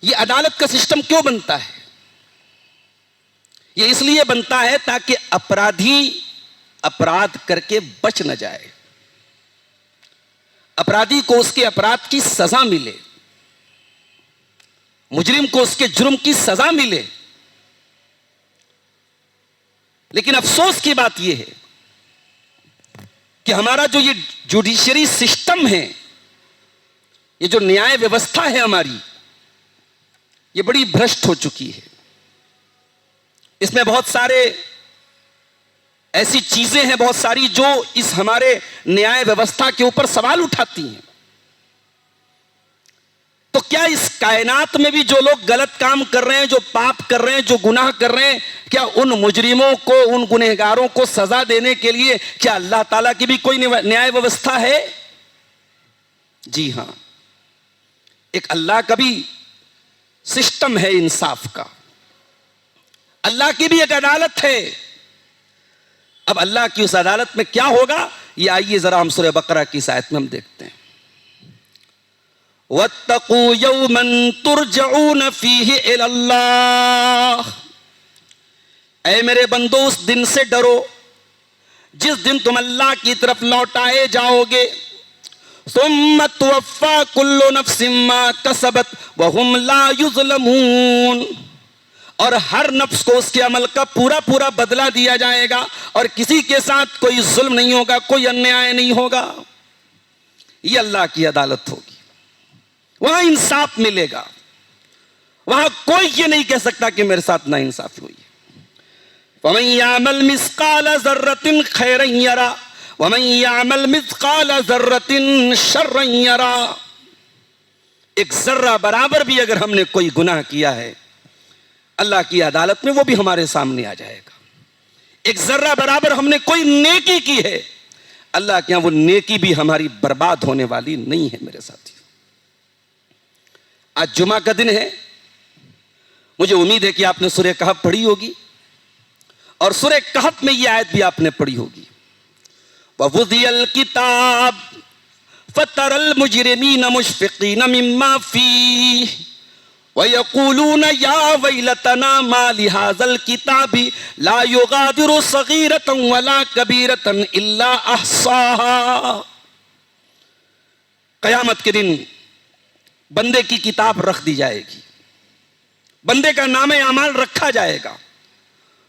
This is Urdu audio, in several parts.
یہ عدالت کا سسٹم کیوں بنتا ہے؟ یہ اس لیے بنتا ہے تاکہ اپرادھی اپرادھ کر کے بچ نہ جائے، اپرادھی کو اس کے اپرادھ کی سزا ملے، مجرم کو اس کے جرم کی سزا ملے۔ لیکن افسوس کی بات یہ ہے کہ ہمارا جو یہ جوڈیشری سسٹم ہے، یہ جو نیائے ویوستھا ہے ہماری، یہ بڑی بھرشٹ ہو چکی ہے۔ اس میں بہت سارے ایسی چیزیں ہیں، بہت ساری جو اس ہمارے نیائے ویوستھا کے اوپر سوال اٹھاتی ہیں۔ تو کیا اس کائنات میں بھی جو لوگ غلط کام کر رہے ہیں، جو پاپ کر رہے ہیں، جو گناہ کر رہے ہیں، کیا ان مجرموں کو، ان گنہگاروں کو سزا دینے کے لیے کیا اللہ تعالیٰ کی بھی کوئی نیائے ویوستھا ہے؟ جی ہاں، ایک اللہ کا بھی سسٹم ہے انصاف کا، اللہ کی بھی ایک عدالت ہے۔ اب اللہ کی اس عدالت میں کیا ہوگا، یہ آئیے ذرا ہم سورہ بقرہ کی اس آیت میں ہم دیکھتے ہیں۔ وَاتَّقُوا يَوْمًا تُرْجَعُونَ فِيهِ إِلَى اللَّهِ، اے میرے بندو اس دن سے ڈرو جس دن تم اللہ کی طرف لوٹائے جاؤ گے۔ ثُمَّ تُوَفَّى كُلُّ نَفْسٍ مَّا كَسَبَتْ وَهُمْ لَا يُظْلَمُونَ، اور ہر نفس کو اس کے عمل کا پورا پورا بدلہ دیا جائے گا، اور کسی کے ساتھ کوئی ظلم نہیں ہوگا، کوئی انیائے نہیں ہوگا۔ یہ اللہ کی عدالت ہوگی، وہاں انصاف ملے گا، وہاں کوئی یہ نہیں کہہ سکتا کہ میرے ساتھ ناانصافی ہوئی ہے۔ وَمَن يَعْمَلْ مِثْقَالَ ذَرَّةٍ خَيْرًا يَرَهُ وَمَن يَعْمَلْ مِثْقَالَ ذَرَّةٍ شَرًّا يَرَهُ، ایک ذرہ برابر بھی اگر ہم نے کوئی گناہ کیا ہے، اللہ کی عدالت میں وہ بھی ہمارے سامنے آ جائے گا۔ ایک ذرہ برابر ہم نے کوئی نیکی کی ہے، اللہ کے یہاں وہ نیکی بھی ہماری برباد ہونے والی نہیں ہے۔ میرے ساتھی، آج جمعہ کا دن ہے، مجھے امید ہے کہ آپ نے سورہ کہف پڑھی ہوگی، اور سورہ کہف میں یہ آیت بھی آپ نے پڑھی ہوگی۔ وَوُضِعَ الْكِتَابُ فَتَرَى الْمُجْرِمِينَ مُشْفِقِينَ مِمَّا فِيهِ وَيَقُولُونَ يَا وَيْلَتَنَا مَا لِهَذَا الْكِتَابِ لَا يُغَادِرُ صَغِيرَةً وَلَا كَبِيرَةً إِلَّا أَحْصَاهَا، قیامت کے دن بندے کی کتاب رکھ دی جائے گی، بندے کا نام اعمال رکھا جائے گا،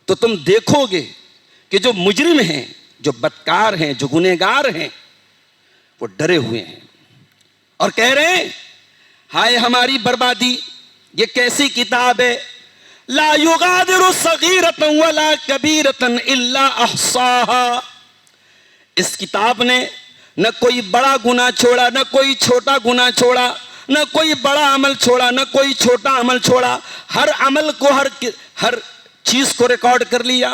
تو تم دیکھو گے کہ جو مجرم ہیں، جو بدکار ہیں، جو گنہگار ہیں، وہ ڈرے ہوئے ہیں اور کہہ رہے ہیں ہائے ہماری بربادی، یہ کیسی کتاب ہے، لا یغادر صغیرۃ ولا کبیرۃ الا احصاها، اس کتاب نے نہ کوئی بڑا گناہ چھوڑا، نہ کوئی چھوٹا گناہ چھوڑا، نہ کوئی بڑا عمل چھوڑا، نہ کوئی چھوٹا عمل چھوڑا، ہر عمل کو، ہر چیز کو ریکارڈ کر لیا۔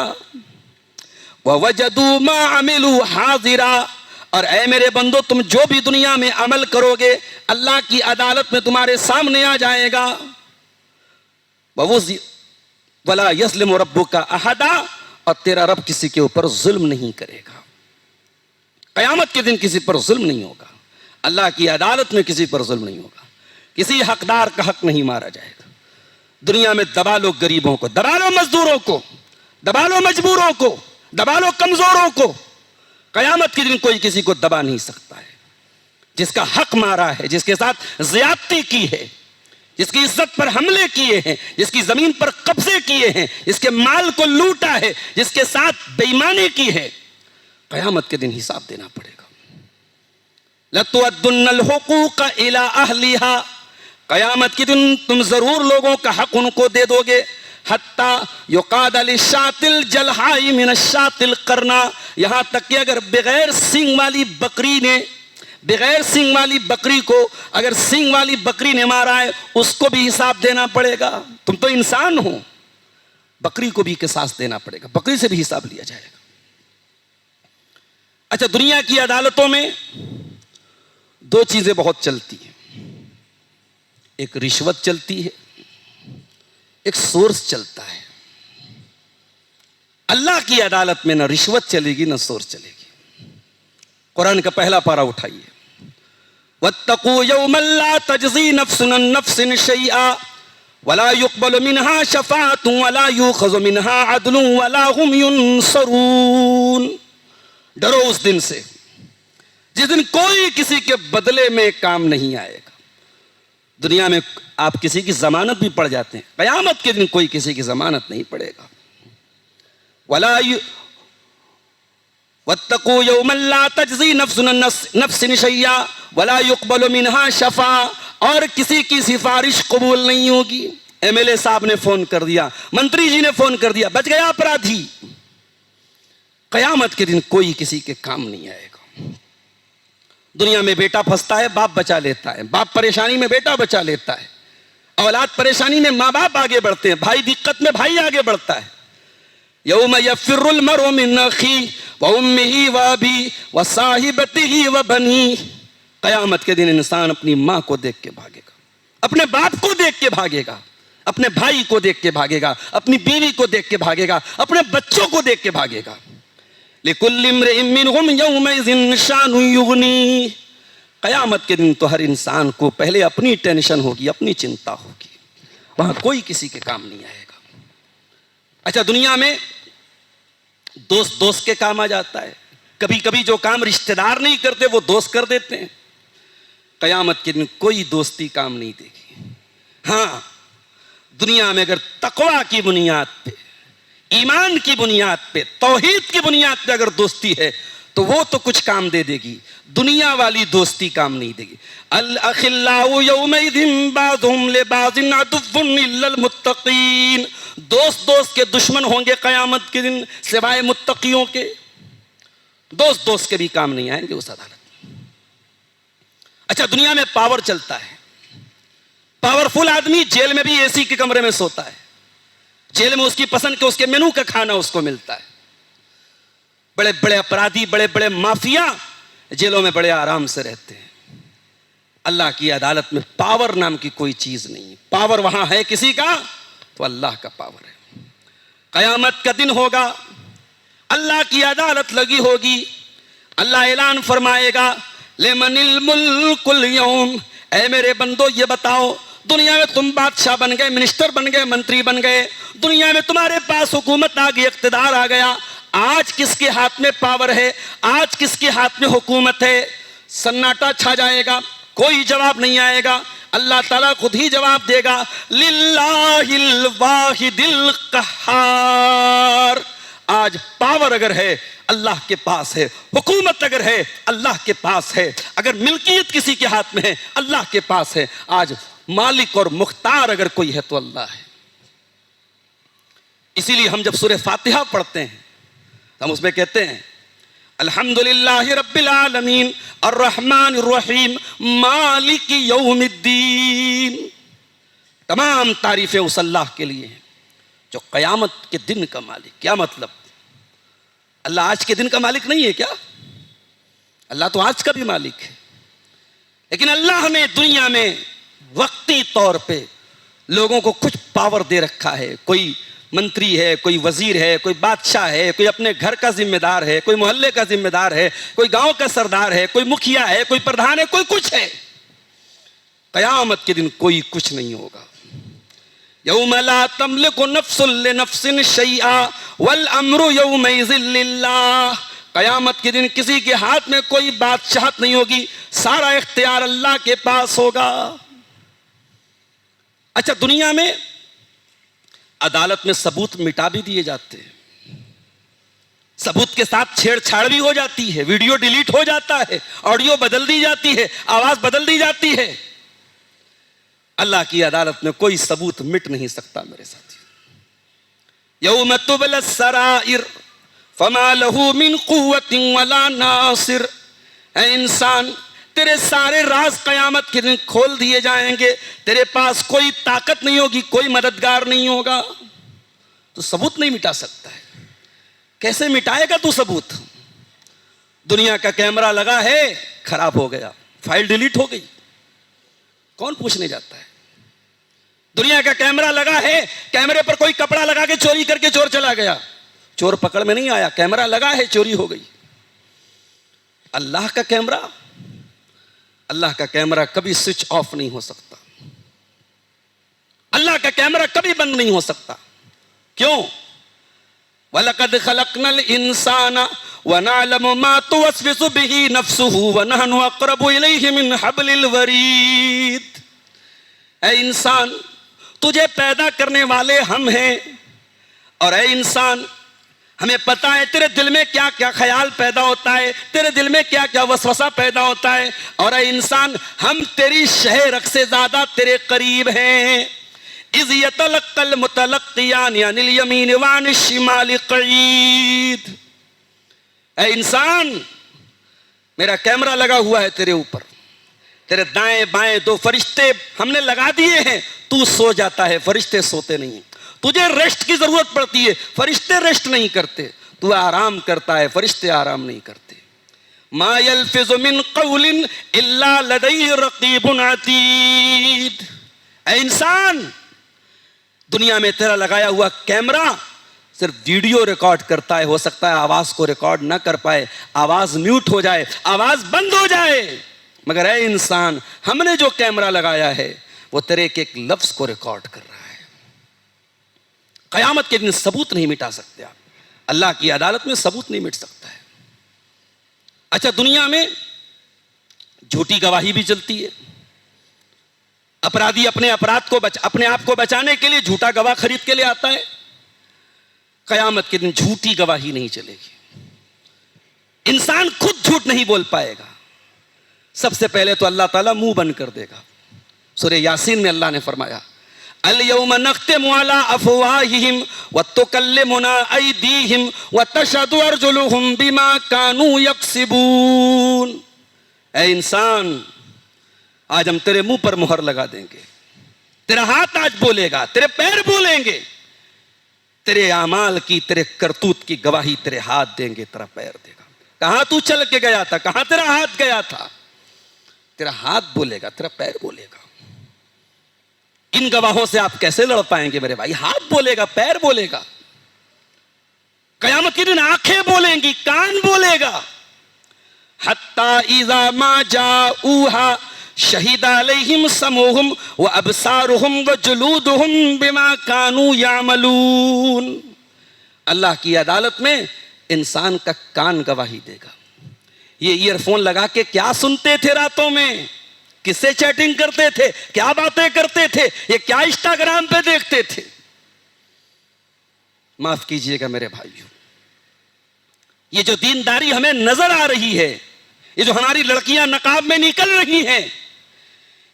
وَوَجَدُوا مَا عَمِلُوا حَاضِرًا، اور اے میرے بندو تم جو بھی دنیا میں عمل کرو گے اللہ کی عدالت میں تمہارے سامنے آ جائے گا۔ وَلَا يَظْلِمُ رَبُّكَ أَحَدًا، اور تیرا رب کسی کے اوپر ظلم نہیں کرے گا۔ قیامت کے دن کسی پر ظلم نہیں ہوگا، اللہ کی عدالت میں کسی پر ظلم نہیں ہوگا، کسی حقدار کا حق نہیں مارا جائے گا۔ دنیا میں دبا لو غریبوں کو، دبا لو مزدوروں کو، دبا لو مجبوروں کو، دبا لو کمزوروں کو، قیامت کے دن کوئی کسی کو دبا نہیں سکتا ہے۔ جس کا حق مارا ہے، جس کے ساتھ زیادتی کی ہے، جس کی عزت پر حملے کیے ہیں، جس کی زمین پر قبضے کیے ہیں، جس کے مال کو لوٹا ہے، جس کے ساتھ بے ایمانی کی ہے، قیامت کے دن حساب دینا پڑے گا۔ لَتُؤَدُّنَّ الْحُقُوقَ إِلَىٰ أَهْلِهَا، قیامت کے دن تم ضرور لوگوں کا حق ان کو دے دو گے۔ حتیٰ یقاد للشاة الجلحاء من الشاة القرناء، یہاں تک کہ اگر بغیر سینگ والی بکری نے، بغیر سینگ والی بکری کو اگر سینگ والی بکری نے مارا ہے اس کو بھی حساب دینا پڑے گا۔ تم تو انسان ہو، بکری کو بھی قصاص دینا پڑے گا، بکری سے بھی حساب لیا جائے گا۔ اچھا، دنیا کی عدالتوں میں دو چیزیں بہت چلتی ہیں، ایک رشوت چلتی ہے، ایک سورس چلتا ہے۔ اللہ کی عدالت میں نہ رشوت چلے گی نہ سورس چلے گی۔ قرآن کا پہلا پارہ اٹھائیے، وَاتَّقُوا يَوْمًا لَا تَجْزِي نَفْسٌ عَن نَفْسٍ شَيْئًا ولا يقبل منها شفاعة ولا يؤخذ منها عدل ولا هم ينصرون. ڈرو اس دن سے جس دن کوئی کسی کے بدلے میں کام نہیں آئے گا. دنیا میں آپ کسی کی ضمانت بھی پڑ جاتے ہیں, قیامت کے دن کوئی کسی کی ضمانت نہیں پڑے گا. واتقوا يوما لا تجزي نفس نفس شيئا ولا يقبل منها شفاعة, اور کسی کی سفارش قبول نہیں ہوگی. ایم ایل اے صاحب نے فون کر دیا, منتری جی نے فون کر دیا, بچ گیا اپرادھی. قیامت کے دن کوئی کسی کے کام نہیں آئے گا. دنیا میں بیٹا پھنستا ہے باپ بچا لیتا ہے, باپ پریشانی میں بیٹا بچا لیتا ہے, اولاد پریشانی میں ماں باپ آگے بڑھتے ہیں, بھائی دقت میں بھائی آگے بڑھتا ہے. یوم یفر المرء من اخیہ وامہ وابیہ وصاحبتہ وبنیہ. قیامت کے دن انسان اپنی ماں کو دیکھ کے بھاگے گا, اپنے باپ کو دیکھ کے بھاگے گا, اپنے بھائی کو دیکھ کے بھاگے گا, اپنی بیوی کو دیکھ کے بھاگے گا, اپنے بچوں کو دیکھ کے بھاگے گا. لِكُلِّ امْرِئٍ مِّنْهُمْ يَوْمَئِذٍ شَأْنٌ يُغْنِيهِ. قیامت کے دن تو ہر انسان کو پہلے اپنی ٹینشن ہوگی, اپنی چنتا ہوگی, وہاں کوئی کسی کے کام نہیں آئے گا. اچھا, دنیا میں دوست دوست کے کام آ جاتا ہے, کبھی کبھی جو کام رشتہ دار نہیں کرتے وہ دوست کر دیتے ہیں. قیامت کے دن کوئی دوستی کام نہیں دے گی. ہاں, دنیا میں اگر تقویٰ کی بنیاد پہ, ایمان کی بنیاد پہ, توحید کی بنیاد پہ اگر دوستی ہے تو وہ تو کچھ کام دے دے گی. دنیا والی دوستی کام نہیں دے گی. الاخلاء یومئذ بعضهم لبعض عدو الا المتقین. دوست دوست کے دشمن ہوں گے قیامت کے دن سوائے متقیوں کے. دوست دوست کے بھی کام نہیں آئیں گے اس عدالت میں. اچھا, دنیا میں پاور چلتا ہے. پاورفل آدمی جیل میں بھی اے سی کے کمرے میں سوتا ہے, جیل میں اس کی پسند کے اس کے مینو کا کھانا اس کو ملتا ہے. بڑے بڑے اپرادھی, بڑے بڑے مافیا جیلوں میں بڑے آرام سے رہتے ہیں. اللہ کی عدالت میں پاور نام کی کوئی چیز نہیں. پاور وہاں ہے کسی کا تو اللہ کا پاور ہے. قیامت کا دن ہوگا, اللہ کی عدالت لگی ہوگی, اللہ اعلان فرمائے گا لمن الملک اليوم. اے میرے بندو یہ بتاؤ, دنیا میں تم بادشاہ بن گئے, منسٹر بن گئے, منتری بن گئے, دنیا میں تمہارے پاس حکومت آ گئی, اقتدار آ گیا. آج کس کے ہاتھ میں پاور ہے, آج کس کے ہاتھ میں حکومت ہے؟ سناٹا چھا جائے گا, کوئی جواب نہیں آئے گا. اللہ تعالیٰ خود ہی جواب دے گا, للہ الواحد القہار. آج پاور اگر ہے اللہ کے پاس ہے, حکومت اگر ہے اللہ کے پاس ہے, اگر ملکیت کسی کے ہاتھ میں ہے اللہ کے پاس ہے. آج مالک اور مختار اگر کوئی ہے تو اللہ ہے. اسی لیے ہم جب سورہ فاتحہ پڑھتے ہیں ہم اس میں کہتے ہیں الحمدللہ رب العالمین الرحمن الرحیم مالک یوم الدین. تمام تعریفیں اس اللہ کے لیے ہیں جو قیامت کے دن کا مالک. کیا مطلب؟ اللہ آج کے دن کا مالک نہیں ہے کیا؟ اللہ تو آج کا بھی مالک ہے, لیکن اللہ نے دنیا میں وقتی طور پہ لوگوں کو کچھ پاور دے رکھا ہے. کوئی منتری ہے, کوئی وزیر ہے, کوئی بادشاہ ہے, کوئی اپنے گھر کا ذمہ دار ہے, کوئی محلے کا ذمہ دار ہے, کوئی گاؤں کا سردار ہے, کوئی مکھیا ہے, کوئی پردھان ہے, کوئی کچھ ہے. قیامت کے دن کوئی کچھ نہیں ہوگا. یوم لا تملک نفس لنفس شیئا والامر یومئذ للہ. قیامت کے دن کسی کے ہاتھ میں کوئی بادشاہت نہیں ہوگی, سارا اختیار اللہ کے پاس ہوگا. اچھا, دنیا میں عدالت میں ثبوت مٹا بھی دیے جاتے ہیں, ثبوت کے ساتھ چھیڑ چھاڑ بھی ہو جاتی ہے, ویڈیو ڈیلیٹ ہو جاتا ہے, آڈیو بدل دی جاتی ہے, آواز بدل دی جاتی ہے. اللہ کی عدالت میں کوئی ثبوت مٹ نہیں سکتا میرے ساتھی. یوم تبلی السرائر فما له من قوت ولا ناصر. اے انسان, تیرے سارے راز قیامت کے دن کھول دیے جائیں گے, تیرے پاس کوئی طاقت نہیں ہوگی, کوئی مددگار نہیں ہوگا. تو ثبوت نہیں مٹا سکتا ہے. کیسے مٹائے گا تو ثبوت؟ دنیا کا کیمرہ لگا ہے, خراب ہو گیا, فائل ڈیلیٹ ہو گئی, کون پوچھنے جاتا ہے؟ دنیا کا کیمرہ لگا ہے, کیمرے پر کوئی کپڑا لگا کے چوری کر کے چور چلا گیا, چور پکڑ میں نہیں آیا, کیمرہ لگا ہے, چوری ہو گئی. اللہ کا کیمرہ, اللہ کا کیمرہ کبھی سوئچ آف نہیں ہو سکتا. اللہ اللہ کا کیمرہ کبھی بند نہیں ہو سکتا. کیوں؟ وَلَقَدْ خَلَقْنَا الْإِنسَانَ وَنَعْلَمُ مَا تُوَسْوِسُ بِهِ نَفْسُهُ وَنَحْنُ أَقْرَبُ إِلَيْهِ مِنْ حَبْلِ الْوَرِيدِ. اے انسان، تجھے پیدا کرنے والے ہم ہیں، اور اے انسان ہمیں پتا ہے تیرے دل میں کیا کیا خیال پیدا ہوتا ہے، تیرے دل میں کیا کیا وسوسہ پیدا ہوتا ہے، اور اے انسان ہم تیری شہ رگ سے زیادہ تیرے قریب ہیں. اِذْ يَتَلَقَّى الْمُتَلَقِّيَانِ عَنِ الْيَمِينِ وَعَنِ الشِّمَالِ قَعِيدٌ. اے انسان، میرا کیمرہ لگا ہوا ہے تیرے اوپر، تیرے دائیں بائیں دو فرشتے ہم نے لگا دیے ہیں. تو سو جاتا ہے، فرشتے سوتے نہیں. تجھے ریسٹ کی ضرورت پڑتی ہے، فرشتے ریسٹ نہیں کرتے. تو آرام کرتا ہے، فرشتے آرام نہیں کرتے. ما يلفظ من قول الا لديه رقیب عتید. اے انسان، دنیا میں تیرا لگایا ہوا کیمرہ صرف ویڈیو ریکارڈ کرتا ہے. ہو سکتا ہے آواز کو ریکارڈ نہ کر پائے، آواز میوٹ ہو جائے، آواز بند ہو جائے، مگر اے انسان ہم نے جو کیمرہ لگایا ہے وہ تیرے ایک ایک لفظ کو ریکارڈ کر رہا ہے. قیامت کے دن ثبوت نہیں مٹا سکتے آپ. اللہ کی عدالت میں ثبوت نہیں مٹ سکتا ہے. اچھا، دنیا میں جھوٹی گواہی بھی چلتی ہے. اپرادھی اپنے اپرادھ کو اپنے آپ کو بچانے کے لیے جھوٹا گواہ خرید کے لے آتا ہے. قیامت کے دن جھوٹی گواہی نہیں چلے گی. انسان خود جھوٹ نہیں بول پائے گا. سب سے پہلے تو اللہ تعالیٰ منہ بند کر دے گا. سورہ یاسین میں اللہ نے فرمایا اليوم نختم على افواههم وتكلمنا ايديهم وتشهد ارجلهم بما كانوا يكسبون. اے انسان، آج ہم تیرے منہ پر مہر لگا دیں گے. تیرا ہاتھ آج بولے گا، تیرے پیر بولیں گے. تیرے اعمال کی، تیرے کرتوت کی گواہی تیرے ہاتھ دیں گے، تیرا پیر دے گا. کہاں تو چل کے گیا تھا، کہاں تیرا ہاتھ گیا تھا. تیرا ہاتھ بولے گا، تیرا پیر بولے گا. ان گواہوں سے آپ کیسے لڑ پائیں گے میرے بھائی؟ ہاتھ بولے گا، پیر بولے گا. قیامت کے دن آنکھیں بولیں گی، کان بولے گا. حتی اذا ما جاؤوہا شہد علیہم سمعہم وابصارہم وجلودہم بما کانوا یعملون. اللہ کی عدالت میں انسان کا کان گواہی دے گا. یہ ایئر فون لگا کے کیا سنتے تھے راتوں میں، کس سے چیٹنگ کرتے تھے، کیا باتیں کرتے تھے، یہ کیا انسٹاگرام پہ دیکھتے تھے. معاف کیجئے گا میرے بھائیوں، یہ جو دینداری ہمیں نظر آ رہی ہے، یہ جو ہماری لڑکیاں نقاب میں نکل رہی ہیں،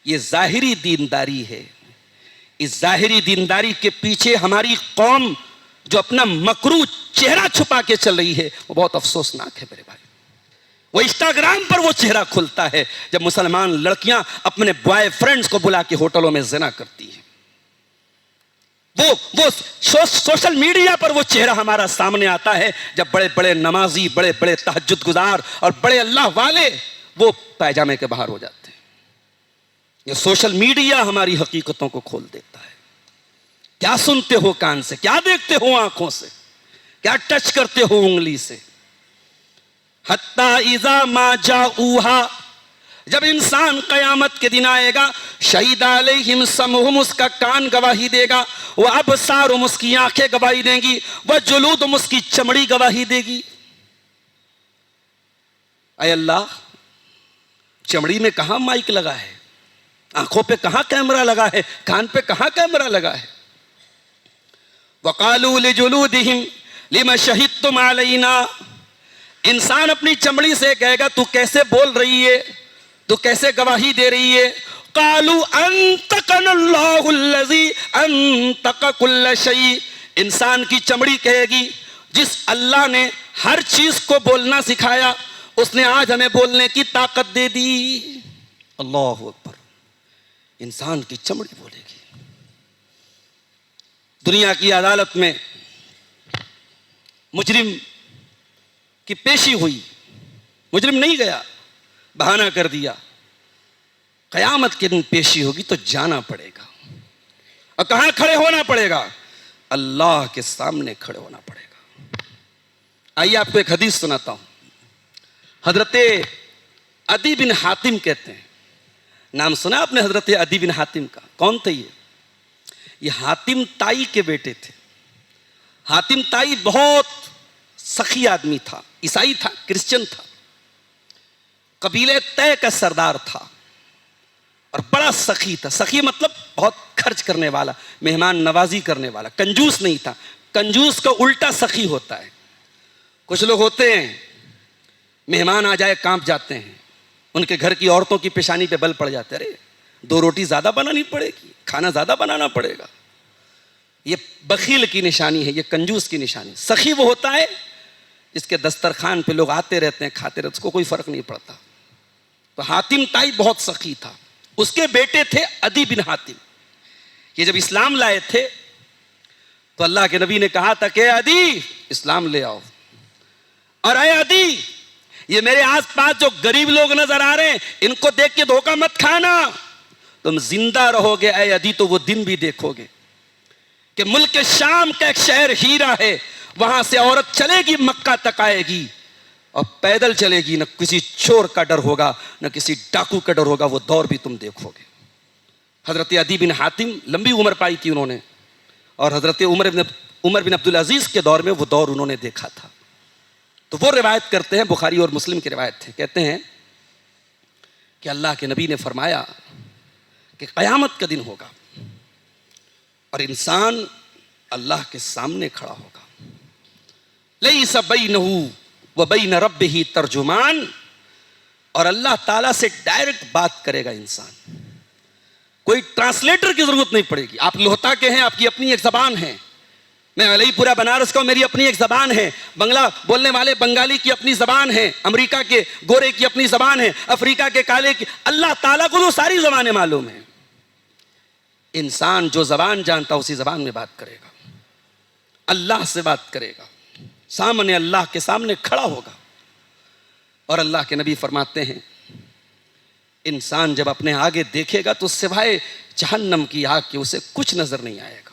یہ ظاہری دینداری ہے. اس ظاہری دینداری کے پیچھے ہماری قوم جو اپنا مکروہ چہرہ چھپا کے چل رہی ہے، وہ بہت افسوسناک ہے میرے بھائی. وہ انسٹاگرام پر وہ چہرہ کھلتا ہے جب مسلمان لڑکیاں اپنے بوائے فرینڈز کو بلا کے ہوٹلوں میں زنا کرتی ہیں. وہ سوشل میڈیا پر وہ چہرہ ہمارا سامنے آتا ہے جب بڑے بڑے نمازی، بڑے بڑے تہجد گزار اور بڑے اللہ والے وہ پائجامے کے باہر ہو جاتے ہیں. یہ سوشل میڈیا ہماری حقیقتوں کو کھول دیتا ہے. کیا سنتے ہو کان سے، کیا دیکھتے ہو آنکھوں سے، کیا ٹچ کرتے ہو انگلی سے. حتی اذا ما جاؤوہا، جب انسان قیامت کے دن آئے گا، شہید علیہم سمعہم، اس کا کان گواہی دے گا، وابصارہم، اس کی آنکھیں گواہی دیں گی، وجلودہم، اس کی چمڑی گواہی دے گی. اے اللہ، چمڑی میں کہاں مائک لگا ہے، آنکھوں پہ کہاں کیمرہ لگا ہے، کان پہ کہاں کیمرہ لگا ہے. وقالوا لجلودہم لم شہدتم علینا. انسان اپنی چمڑی سے کہے گا تو کیسے بول رہی ہے، تو کیسے گواہی دے رہی ہے. قالوا انطقنا اللہ الذی انطق کل شیء. انسان کی چمڑی کہے گی جس اللہ نے ہر چیز کو بولنا سکھایا، اس نے آج ہمیں بولنے کی طاقت دے دی. اللہ اکبر. انسان کی چمڑی بولے گی. دنیا کی عدالت میں مجرم کی پیشی ہوئی، مجرم نہیں گیا، بہانہ کر دیا. قیامت کے دن پیشی ہوگی تو جانا پڑے گا. اور کہاں کھڑے ہونا پڑے گا؟ اللہ کے سامنے کھڑے ہونا پڑے گا. آئیے آپ کو ایک حدیث سناتا ہوں. حضرت عدی بن حاتم کہتے ہیں، نام سنا آپ نے حضرت عدی بن حاتم کا؟ کون تھے یہ؟ یہ حاتم تائی کے بیٹے تھے. حاتم تائی بہت سخی آدمی تھا, عیسائی تھا, کرسچن تھا, قبیلے طے کا سردار تھا اور بڑا سخی تھا. سخی مطلب بہت خرچ کرنے والا, مہمان نوازی کرنے والا, کنجوس نہیں تھا. کنجوس کا الٹا سخی ہوتا ہے. کچھ لوگ ہوتے ہیں مہمان آ جائے کانپ جاتے ہیں, ان کے گھر کی عورتوں کی پیشانی پہ بل پڑ جاتے, ارے 2 روٹی زیادہ بنانی پڑے گی, کھانا زیادہ بنانا پڑے گا. یہ بخیل کی نشانی ہے, یہ کنجوس کی نشانی. سخی وہ ہوتا ہے جس کے دسترخوان پہ لوگ آتے رہتے ہیں, کھاتے رہتے, اس کو کوئی فرق نہیں پڑتا. تو حاتم تائی بہت سخی تھا. اس کے بیٹے تھے عدی بن حاتم. یہ جب اسلام لائے تھے تو اللہ کے نبی نے کہا تھا کہ عدی اسلام لے آؤ, اور اے عدی یہ میرے آس پاس جو غریب لوگ نظر آ رہے ہیں ان کو دیکھ کے دھوکہ مت کھانا, تم زندہ رہو گے اے عدی تو وہ دن بھی دیکھو گے کہ ملک شام کا ایک شہر ہیرا ہے, وہاں سے عورت چلے گی مکہ تک آئے گی اور پیدل چلے گی, نہ کسی چور کا ڈر ہوگا نہ کسی ڈاکو کا ڈر ہوگا, وہ دور بھی تم دیکھو گے. حضرت عدی بن حاتم لمبی عمر پائی تھی انہوں نے, اور حضرت عمر بن عبدالعزیز کے دور میں وہ دور انہوں نے دیکھا تھا. تو وہ روایت کرتے ہیں, بخاری اور مسلم کی روایت ہے, کہتے ہیں کہ اللہ کے نبی نے فرمایا کہ قیامت کا دن ہوگا اور انسان اللہ کے سامنے کھڑا ہوگا. لیس بینہ و بین ربہ ترجمان, اور اللہ تعالیٰ سے ڈائریکٹ بات کرے گا انسان, کوئی ٹرانسلیٹر کی ضرورت نہیں پڑے گی. آپ لوہتا کے ہیں, آپ کی اپنی ایک زبان ہے, میں علی پورہ بنارس کا ہوں, میری اپنی ایک زبان ہے, بنگلہ بولنے والے بنگالی کی اپنی زبان ہے, امریکہ کے گورے کی اپنی زبان ہے, افریقہ کے کالے کی, اللہ تعالیٰ کو تو ساری زبانیں معلوم ہیں. انسان جو زبان جانتا اسی زبان میں بات کرے گا, اللہ سے بات کرے گا, سامنے اللہ کے سامنے کھڑا ہوگا. اور اللہ کے نبی فرماتے ہیں انسان جب اپنے آگے دیکھے گا تو سوائے جہنم کی آگ کے اسے کچھ نظر نہیں آئے گا,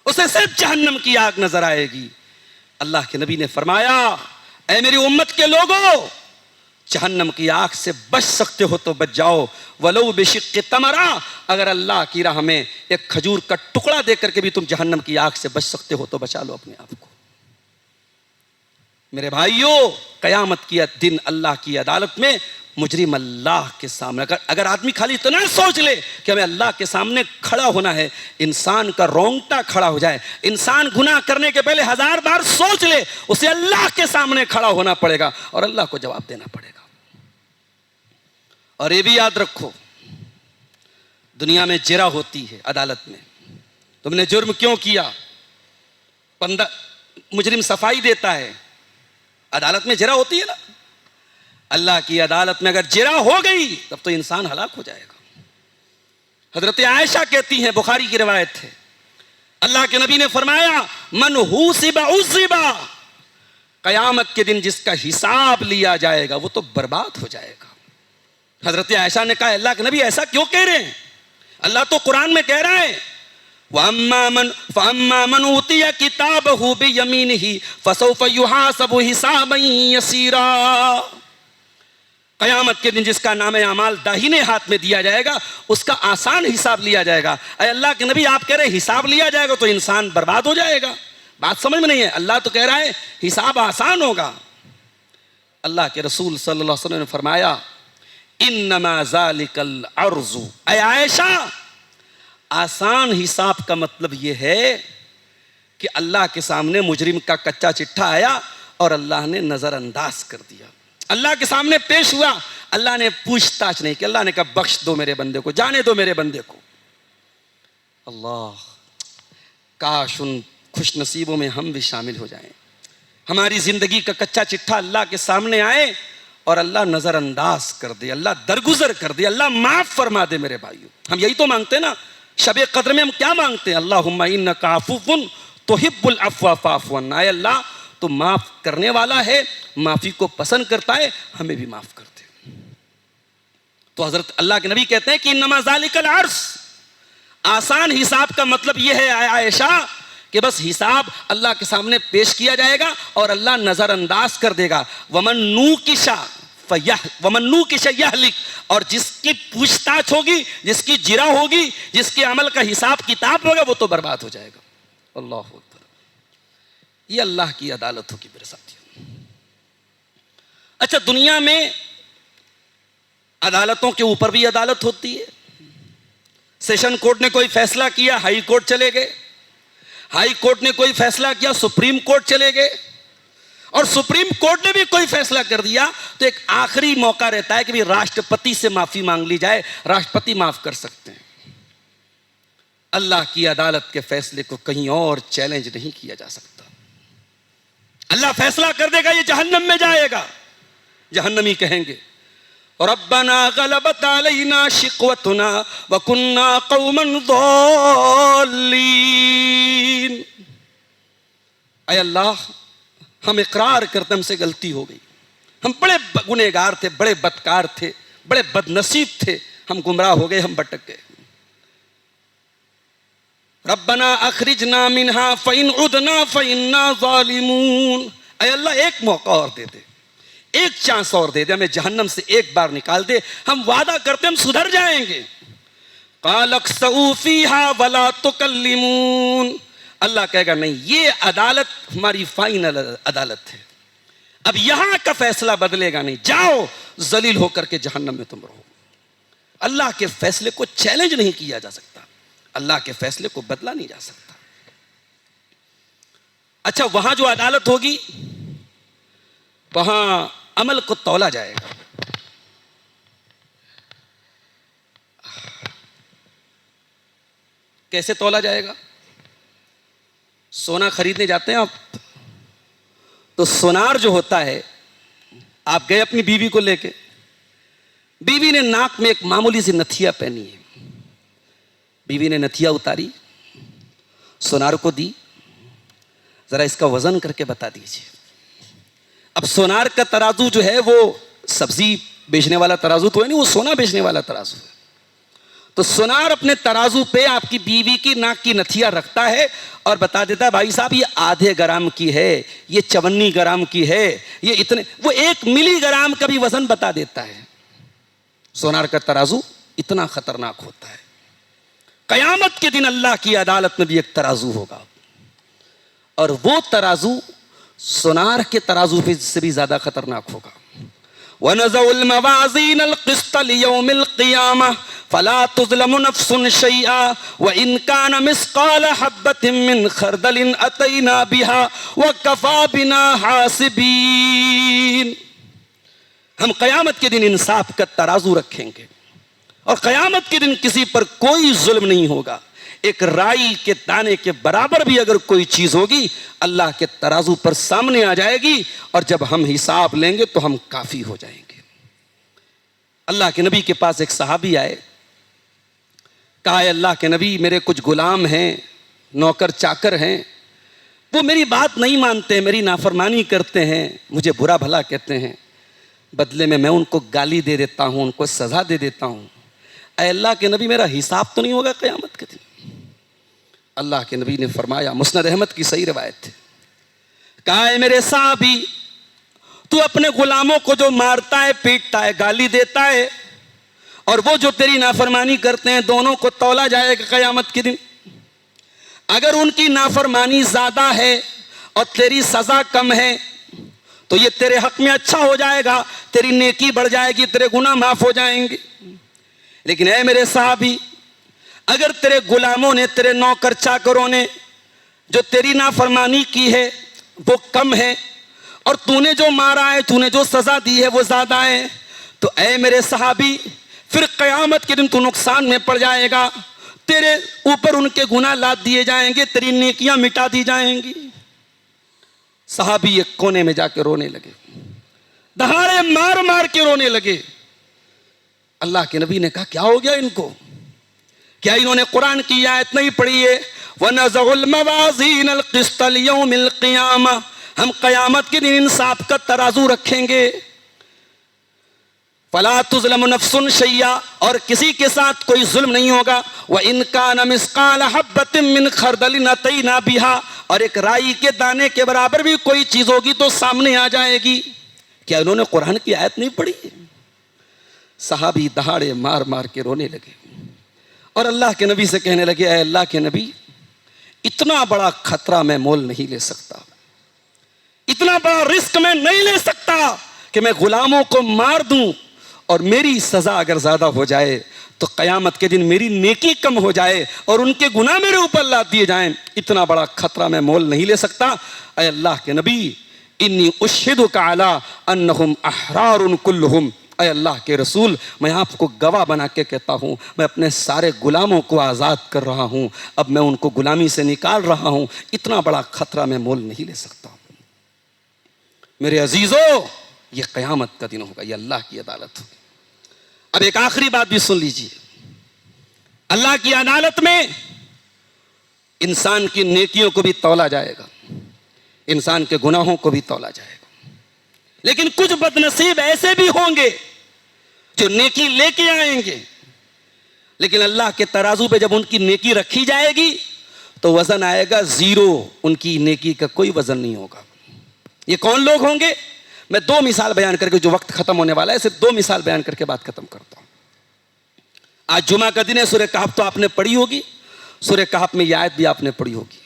اسے صرف جہنم کی آگ نظر آئے گی. اللہ کے نبی نے فرمایا اے میری امت کے لوگوں, جہنم کی آگ سے بچ سکتے ہو تو بچ جاؤ, ولو بشق تمرہ, اگر اللہ کی راہ میں ایک کھجور کا ٹکڑا دے کر کے بھی تم جہنم کی آگ سے بچ سکتے ہو تو بچا لو اپنے آپ کو. میرے بھائیوں, قیامت کی دن اللہ کی عدالت میں مجرم اللہ کے سامنے, اگر آدمی خالی اتنا سوچ لے کہ ہمیں اللہ کے سامنے کھڑا ہونا ہے, انسان کا رونگٹا کھڑا ہو جائے. انسان گناہ کرنے کے پہلے 1000 بار سوچ لے, اسے اللہ کے سامنے کھڑا ہونا پڑے گا اور اللہ کو جواب دینا پڑے گا. اور یہ بھی یاد رکھو, دنیا میں جرا ہوتی ہے عدالت میں, تم نے جرم کیوں کیا, مجرم صفائی دیتا ہے, عدالت میں جرا ہوتی ہے نا. اللہ کی عدالت میں اگر جرا ہو گئی تب تو انسان ہلاک ہو جائے گا. حضرت عائشہ کہتی ہیں, بخاری کی روایت ہے, اللہ کے نبی نے فرمایا من حوسب عذب, قیامت کے دن جس کا حساب لیا جائے گا وہ تو برباد ہو جائے گا. حضرت عائشہ نے کہا اللہ کے نبی ایسا کیوں کہہ رہے ہیں, اللہ تو قرآن میں کہہ رہا ہے فَأَمَّا مَنْ أُوتِيَ كِتَابَهُ بِيَمِينِهِ فَسَوْفَ يُحَاسَبُ حِسَابًا يَسِيرًا. قیامت کے دن جس کا نام اعمال داہنے ہاتھ میں دیا جائے گا اس کا آسان حساب لیا جائے گا. اے اللہ کے نبی آپ کہہ رہے ہیں حساب لیا جائے گا تو انسان برباد ہو جائے گا, بات سمجھ میں نہیں ہے. اللہ تو کہہ رہا ہے حساب آسان ہوگا. اللہ کے رسول صلی اللہ علیہ وسلم نے فرمایا انما ذالک العرض, اے عائشہ آسان حساب کا مطلب یہ ہے کہ اللہ کے سامنے مجرم کا کچا چٹھا آیا اور اللہ نے نظر انداز کر دیا, اللہ کے سامنے پیش ہوا, اللہ نے پوچھ تاچھ نہیں کہ, اللہ نے کہا بخش دو میرے بندے کو, جانے دو میرے بندے کو. اللہ کاش ان خوش نصیبوں میں ہم بھی شامل ہو جائیں. ہماری زندگی کا کچا چٹھا اللہ کے سامنے آئے اور اللہ نظر انداز کر دے, اللہ درگزر کر دے, اللہ معاف فرما دے. میرے بھائیو ہم یہی تو مانگتے ہیں نا, شب قدر میں ہم کیا مانگتے ہیں, اللہم انک عفو تحب العفو فاعف عنا, اے اللہ تو معاف کرنے والا ہے, معافی کو پسند کرتا ہے, ہمیں بھی معاف کر دے. تو حضرت اللہ کے نبی کہتے ہیں کہ انما ذالک العرض, آسان حساب کا مطلب یہ ہے عائشہ کہ بس حساب اللہ کے سامنے پیش کیا جائے گا اور اللہ نظر انداز کر دے گا. ومن نوکش وَمَن نُوكِشَ يَهْلِكْ، اور جس کی پوچھ تاچھ ہوگی، جس کی جرا ہوگی، جس کے عمل کا حساب کتاب ہوگا، وہ تو برباد ہو جائے گا۔ اللہ اکبر۔ یہ اللہ کی عدالت ہوگی میرے ساتھیوں۔ اچھا، دنیا میں عدالتوں کے اوپر بھی عدالت ہوتی ہے۔ سیشن کورٹ نے کوئی فیصلہ کیا، ہائی کورٹ چلے گئے، ہائی کورٹ نے کوئی فیصلہ کیا، سپریم کورٹ چلے گئے، اور سپریم کورٹ نے بھی کوئی فیصلہ کر دیا تو ایک آخری موقع رہتا ہے کہ بھی راشٹرپتی سے معافی مانگ لی جائے، راشٹرپتی معاف کر سکتے ہیں۔ اللہ کی عدالت کے فیصلے کو کہیں اور چیلنج نہیں کیا جا سکتا۔ اللہ فیصلہ کر دے گا یہ جہنم میں جائے گا، جہنمی کہیں گے ربنا غلبت علینا شقوتنا وکنا قوما ضالین۔ اے اللہ، ہم اقرار کرتے ہم سے غلطی ہو گئی، ہم بڑے گنہگار تھے، بڑے بدکار تھے، بڑے بد نصیب تھے، ہم گمراہ ہو گئے، ہم بھٹک گئے۔ ربنا اخرجنا منها فإن عدنا فإنا ظالمون۔ اے اللہ، ایک موقع اور دے دے، ایک چانس اور دے دے، ہمیں جہنم سے ایک بار نکال دے، ہم وعدہ کرتے ہم سدھر جائیں گے۔ قال اخسئوا فيها ولا تكلمون۔ اللہ کہے گا نہیں، یہ عدالت ہماری فائنل عدالت ہے، اب یہاں کا فیصلہ بدلے گا نہیں، جاؤ ذلیل ہو کر کے جہنم میں تم رہو۔ اللہ کے فیصلے کو چیلنج نہیں کیا جا سکتا، اللہ کے فیصلے کو بدلا نہیں جا سکتا۔ اچھا، وہاں جو عدالت ہوگی وہاں عمل کو تولا جائے گا۔ کیسے تولا جائے گا؟ سونا خریدنے جاتے ہیں آپ تو سونار جو ہوتا ہے، آپ گئے اپنی بیوی کو لے کے، بیوی نے ناک میں ایک معمولی سی نتھیا پہنی ہے، بیوی نے نتھیا اتاری، سونار کو دی، ذرا اس کا وزن کر کے بتا دیجیے۔ اب سونار کا ترازو جو ہے وہ سبزی بیچنے والا ترازو تو ہے نہیں، وہ سونا بیچنے والا ترازو ہے۔ تو سونار اپنے ترازو پہ آپ کی بیوی کی ناک کی نتھیا رکھتا ہے اور بتا دیتا ہے بھائی صاحب یہ آدھے گرام کی ہے، یہ 54 گرام کی ہے، یہ اتنے، وہ 1 ملی گرام کا بھی وزن بتا دیتا ہے۔ سونار کا ترازو اتنا خطرناک ہوتا ہے۔ قیامت کے دن اللہ کی عدالت میں بھی ایک ترازو ہوگا، اور وہ ترازو سونار کے ترازو سے بھی زیادہ خطرناک ہوگا۔ وَنَزَعُ الْمَوَازِينَ الْقِسْطَ لِيَوْمِ الْقِيَامَةِ فَلَا تُظْلَمُ نَفْسٌ شَيْئًا وَإِنْ كَانَ مِثْقَالَ حَبَّةٍ مِّنْ خَرْدَلٍ أَتَيْنَا بِهَا وَكَفَىٰ بِنَا حَاسِبِينَ۔ ہم قیامت کے دن انصاف کا ترازو رکھیں گے، اور قیامت کے دن کسی پر کوئی ظلم نہیں ہوگا۔ ایک رائی کے دانے کے برابر بھی اگر کوئی چیز ہوگی، اللہ کے ترازو پر سامنے آ جائے گی، اور جب ہم حساب لیں گے تو ہم کافی ہو جائیں گے۔ اللہ کے نبی کے پاس ایک صحابی آئے، کہا اے اللہ کے نبی، میرے کچھ غلام ہیں، نوکر چاکر ہیں، وہ میری بات نہیں مانتے، میری نافرمانی کرتے ہیں، مجھے برا بھلا کہتے ہیں، بدلے میں ان کو گالی دے دیتا ہوں، ان کو سزا دے دیتا ہوں۔ اے اللہ کے نبی، میرا حساب تو نہیں ہوگا قیامت کے دن؟ اللہ کے نبی نے فرمایا، مسند احمد کی صحیح روایت ہے، کہا اے میرے صحابی، تو اپنے غلاموں کو جو مارتا ہے، پیٹتا ہے، گالی دیتا ہے، اور وہ جو تیری نافرمانی کرتے ہیں، دونوں کو تولا جائے گا قیامت کے دن۔ اگر ان کی نافرمانی زیادہ ہے اور تیری سزا کم ہے تو یہ تیرے حق میں اچھا ہو جائے گا، تیری نیکی بڑھ جائے گی، تیرے گناہ معاف ہو جائیں گے۔ لیکن اے میرے صحابی، اگر تیرے غلاموں نے، تیرے نوکر چاکروں نے جو تیری نافرمانی کی ہے وہ کم ہے، اور تو نے جو مارا ہے، تو نے جو سزا دی ہے وہ زیادہ ہے، تو اے میرے صحابی، پھر قیامت کے دن تو نقصان میں پڑ جائے گا، تیرے اوپر ان کے گناہ لاد دیے جائیں گے، تیری نیکیاں مٹا دی جائیں گی۔ صحابی ایک کونے میں جا کے رونے لگے، دہاڑے مار مار کے رونے لگے۔ اللہ کے نبی نے کہا کیا ہو گیا ان کو؟ کیا انہوں نے قرآن کی آیت نہیں پڑھی ہے؟ وَنَزَعُ الْمَوَازِينَ الْقِسْطَ لِيَوْمِ الْقِيَامَةِ، ہم قیامت کے دن انصاف کا ترازو رکھیں گے۔ فَلَا تُظْلَمُ نَفْسٌ شَيْئًا، اور کسی کے ساتھ کوئی ظلم نہیں ہوگا۔ وَإِنْ كَانَ مِثْقَالَ حَبَّةٍ مِّنْ خَرْدَلٍ أَتَيْنَا بِهَا، اور ایک رائی کے دانے کے برابر بھی کوئی چیز ہوگی تو سامنے آ جائے گی۔ کیا انہوں نے قرآن کی آیت نہیں پڑھی؟ صحابی دہاڑے مار مار کے رونے لگے اور اللہ کے نبی سے کہنے لگے اے اللہ کے نبی، اتنا بڑا خطرہ میں مول نہیں لے سکتا، اتنا بڑا رسک میں نہیں لے سکتا کہ میں غلاموں کو مار دوں اور میری سزا اگر زیادہ ہو جائے تو قیامت کے دن میری نیکی کم ہو جائے اور ان کے گناہ میرے اوپر لاد دیے جائیں، اتنا بڑا خطرہ میں مول نہیں لے سکتا۔ اے اللہ کے نبی، انی اشہدک علی انہم احرار کلہم، اے اللہ کے رسول میں آپ کو گواہ بنا کے کہتا ہوں میں اپنے سارے غلاموں کو آزاد کر رہا ہوں، اب میں ان کو غلامی سے نکال رہا ہوں، اتنا بڑا خطرہ میں مول نہیں لے سکتا۔ میرے عزیزو، یہ قیامت کا دن ہوگا، یہ اللہ کی عدالت ہوگی۔ اب ایک آخری بات بھی سن لیجئے، اللہ کی عدالت میں انسان کی نیکیوں کو بھی تولا جائے گا، انسان کے گناہوں کو بھی تولا جائے گا، لیکن کچھ بد نصیب ایسے بھی ہوں گے جو نیکی لے کے آئیں گے، لیکن اللہ کے ترازو پہ جب ان کی نیکی رکھی جائے گی تو وزن آئے گا زیرو، ان کی نیکی کا کوئی وزن نہیں ہوگا۔ یہ کون لوگ ہوں گے؟ میں دو مثال بیان کر کے، جو وقت ختم ہونے والا ہے صرف دو مثال بیان کر کے بات ختم کرتا ہوں۔ آج جمعہ کا دن ہے، سورہ کہف تو آپ نے پڑھی ہوگی، سورہ کہف میں یہ آیت بھی آپ نے پڑھی ہوگی،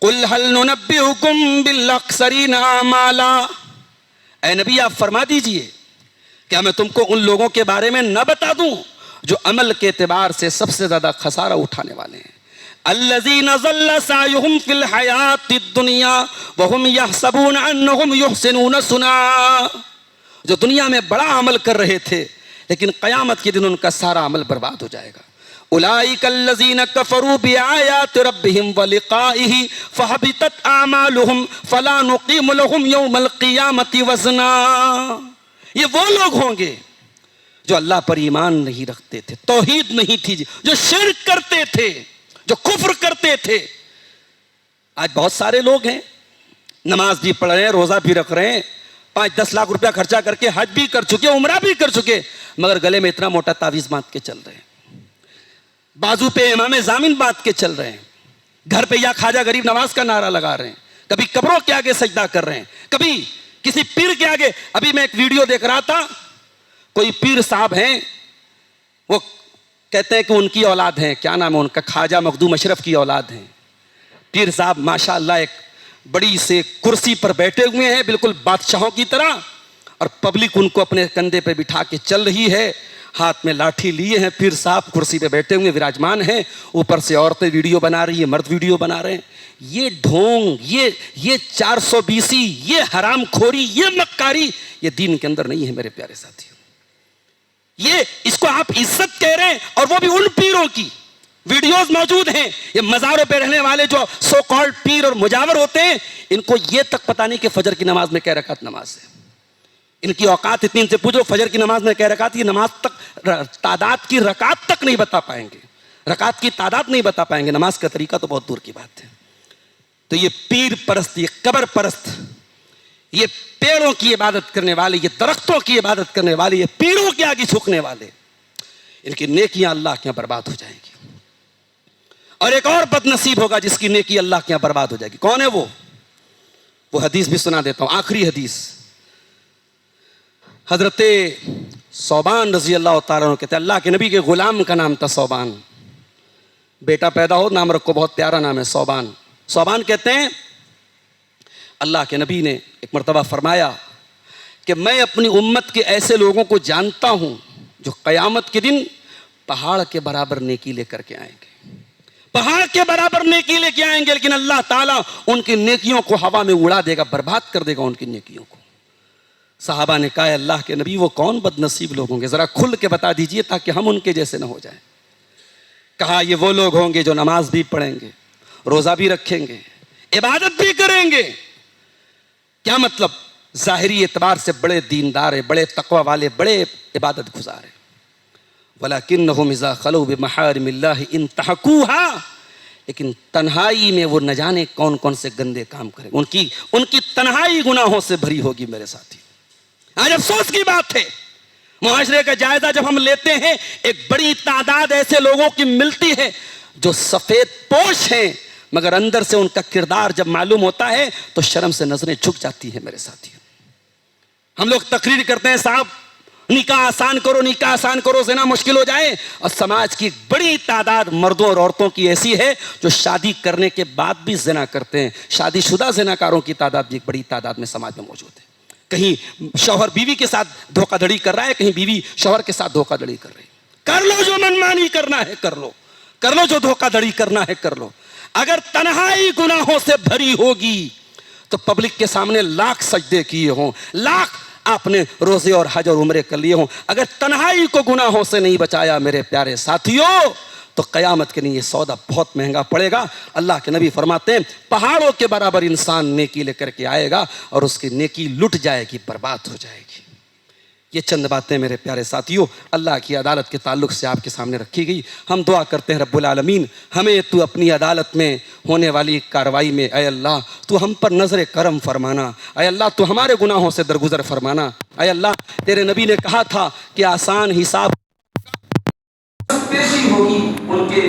قُلْ هَلْ نُنَبِّئُكُمْ بِالْأَخْسَرِينَ أَعْمَالًا، اے نبی آپ فرما دیجئے کیا میں تم کو ان لوگوں کے بارے میں نہ بتا دوں جو عمل کے اعتبار سے سب سے زیادہ خسارہ اٹھانے والے ہیں؟ الذین ضل سعیہم فی الحیات الدنیا وہم یحسبون انہم یحسنون صنعا، جو دنیا میں بڑا عمل کر رہے تھے لیکن قیامت کے دن ان کا سارا عمل برباد ہو جائے گا۔ اولئک الذین کفروا بآیات ربہم ولقائہ فحبطت اعمالہم فلا نقیم لہم یوم القیامۃ وزنا، یہ وہ لوگ ہوں گے جو اللہ پر ایمان نہیں رکھتے تھے، توحید نہیں تھی، جو شرک کرتے تھے، جو کفر کرتے تھے۔ آج بہت سارے لوگ ہیں نماز بھی پڑھ رہے ہیں، روزہ بھی رکھ رہے ہیں، 5-10 لاکھ روپیہ خرچہ کر کے حج بھی کر چکے، عمرہ بھی کر چکے، مگر گلے میں اتنا موٹا تعویذ باندھ کے چل رہے ہیں، بازو پہ امام ضامن باندھ کے چل رہے ہیں، گھر پہ یا خواجہ غریب نواز کا نعرہ لگا رہے ہیں، کبھی قبروں کے آگے سجدہ کر رہے ہیں، کبھی کسی پیر کے آگے۔ ابھی میں ایک ویڈیو دیکھ رہا تھا، کوئی پیر صاحب ہیں، وہ کہتے ہیں کہ ان کی اولاد ہیں، کیا نام ہے ان کا، خواجہ مخدوم اشرف کی اولاد ہیں۔ پیر صاحب ماشاءاللہ ایک بڑی سے کرسی پر بیٹھے ہوئے ہیں بالکل بادشاہوں کی طرح، اور پبلک ان کو اپنے کندھے پہ بٹھا کے چل رہی ہے، ہاتھ میں لاٹھی لیے ہیں، پیر صاحب کرسی پہ بیٹھے ہوئے وراجمان ہیں، اوپر سے عورتیں ویڈیو بنا رہی ہیں، مرد ویڈیو بنا رہے ہیں۔ یہ ڈھونگ، یہ 420، یہ حرام خوری، یہ مکاری، یہ دین کے اندر نہیں ہے میرے پیارے ساتھیوں۔ یہ اس کو آپ عزت کہہ رہے ہیں، اور وہ بھی ان پیروں کی ویڈیوز موجود ہیں۔ یہ مزاروں پہ رہنے والے جو سو کالڈ پیر اور مجاور ہوتے ہیں، ان کو یہ تک پتہ نہیں کہ فجر کی نماز میں کیا رکعت نماز ہے، ان کی اوقات اتنی، ان سے پوچھو فجر کی نماز میں کیا رکعت، یہ نماز تک تعداد کی رکعت تک نہیں بتا پائیں گے، رکعت کی تعداد نہیں بتا پائیں گے، نماز کا طریقہ تو بہت دور کی بات ہے۔ تو یہ پیر پرست، یہ قبر پرست، یہ پیڑوں کی عبادت کرنے والے، یہ درختوں کی عبادت کرنے والے، یہ پیروں کے آگے جھکنے والے، ان کی نیکیاں اللہ کے یہاں برباد ہو جائیں گی۔ اور ایک اور بد نصیب ہوگا جس کی نیکی اللہ کے یہاں برباد ہو جائے گی۔ کون ہے وہ حدیث بھی سنا دیتا ہوں، آخری حدیث۔ حضرت صوبان رضی اللہ تعالیٰ عنہ کہتے ہیں، اللہ کے نبی کے غلام کا نام تھا صوبان، بیٹا پیدا ہو نام رکھو، بہت پیارا نام ہے صوبان۔ صوبان کہتے ہیں اللہ کے نبی نے ایک مرتبہ فرمایا کہ میں اپنی امت کے ایسے لوگوں کو جانتا ہوں جو قیامت کے دن پہاڑ کے برابر نیکی لے کر کے آئیں گے، پہاڑ کے برابر نیکی لے کے آئیں گے، لیکن اللہ تعالیٰ ان کی نیکیوں کو ہوا میں اڑا دے گا، برباد کر دے گا ان کی نیکیوں کو۔ صحابہ نے کہا اللہ کے نبی وہ کون بد نصیب لوگ ہوں گے، ذرا کھل کے بتا دیجئے تاکہ ہم ان کے جیسے نہ ہو جائیں۔ کہا یہ وہ لوگ ہوں گے جو نماز بھی پڑھیں گے، روزہ بھی رکھیں گے، عبادت بھی کریں گے۔ کیا مطلب؟ ظاہری اعتبار سے بڑے دیندار ہیں، بڑے تقوی والے، بڑے عبادت گزار ہیں، وَلَكِنَّهُمْ إِذَا خَلَوْا بِمَحَارِمِ اللَّهِ انْتَهَكُوهَا، لیکن تنہائی میں وہ نہ جانے کون کون سے گندے کام کریں، ان کی تنہائی گناہوں سے بھری ہوگی میرے ساتھی۔ آج افسوس کی بات ہے، معاشرے کا جائزہ جب ہم لیتے ہیں، ایک بڑی تعداد ایسے لوگوں کی ملتی ہے جو سفید پوش ہیں، مگر اندر سے ان کا کردار جب معلوم ہوتا ہے تو شرم سے نظریں جھک جاتی ہیں میرے ساتھی۔ ہم لوگ تقریر کرتے ہیں صاحب نکاح آسان کرو، نکاح آسان کرو، زنا مشکل ہو جائے، اور سماج کی ایک بڑی تعداد مردوں اور عورتوں کی ایسی ہے جو شادی کرنے کے بعد بھی زنا کرتے ہیں. شادی شدہ زناکاروں کی تعداد بھی ایک بڑی تعداد میں سماج میں موجود ہے. کہیں شوہر بیوی کے ساتھ دھوکہ دھڑی کر رہا ہے، کہیں بیوی شوہر کے ساتھ دھوکہ دھڑی کر رہی ہے. کر لو جو منمانی کرنا ہے کر لو، کر لو جو دھوکہ دھڑی کرنا ہے کر لو. اگر تنہائی گناہوں سے بھری ہوگی تو پبلک کے سامنے لاکھ سجدے کیے ہوں، لاکھ آپ نے روزے اور حج اور عمرے کر لیے ہوں، اگر تنہائی کو گناہوں سے نہیں بچایا میرے پیارے ساتھیوں تو قیامت کے لیے یہ سودا بہت مہنگا پڑے گا. اللہ کے نبی فرماتے ہیں پہاڑوں کے برابر انسان نیکی لے کر کے آئے گا اور اس کی نیکی لٹ جائے گی، برباد ہو جائے گی. یہ چند باتیں میرے پیارے ساتھیوں اللہ کی عدالت کے تعلق سے آپ کے سامنے رکھی گئی. ہم دعا کرتے ہیں رب العالمین ہمیں تو اپنی عدالت میں ہونے والی کارروائی میں اے اللہ تو ہم پر نظر کرم فرمانا، اے اللہ تو ہمارے گناہوں سے درگزر فرمانا. اے اللہ تیرے نبی نے کہا تھا کہ آسان حساب پیشی ہوگی ان کے